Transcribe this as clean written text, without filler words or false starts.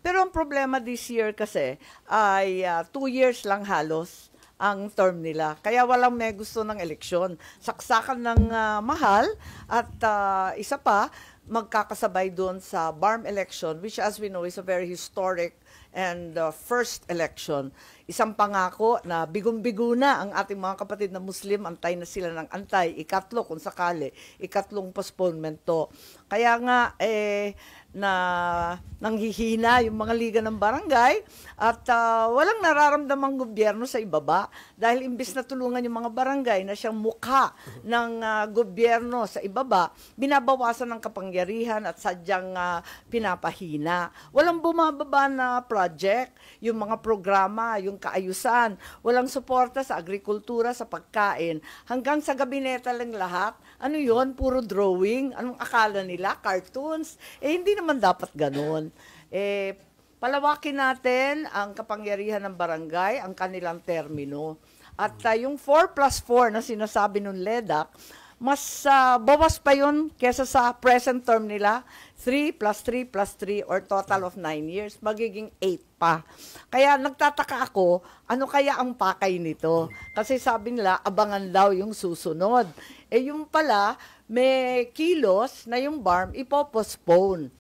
Pero ang problema this year kasi ay 2 years lang halos ang term nila. Kaya walang may gusto ng eleksyon. Saksakan ng mahal at isa pa, magkakasabay doon sa BARM election, which as we know is a very historic and first election. Isang pangako na bigong-bigo na ang ating mga kapatid na Muslim, antay na sila ng antay, ikatlo kung sakali, ikatlong postponement to. Kaya nga, na nanghihina yung mga liga ng barangay at walang nararamdamang gobyerno sa ibaba dahil imbis na tulungan yung mga barangay na siyang mukha ng gobyerno sa ibaba, binabawasan ng kapangyarihan at sadyang pinapahina. Walang bumababa na project, yung mga programa, yung kaayusan, walang suporta sa agrikultura, sa pagkain, hanggang sa gabineta lang lahat. Ano yon? Puro drawing? Anong akala nila? Cartoons? Hindi naman dapat ganun. Palawakin natin ang kapangyarihan ng barangay, ang kanilang termino. At yung 4+4 na sinasabi ng LEDAC, mas bawas pa yun kesa sa present term nila, 3+3+3 or total of 9 years, magiging 8 pa. Kaya nagtataka ako, ano kaya ang pakay nito? Kasi sabi nila, abangan daw yung susunod. Yung pala, may kilos na yung BARM ipopostpone.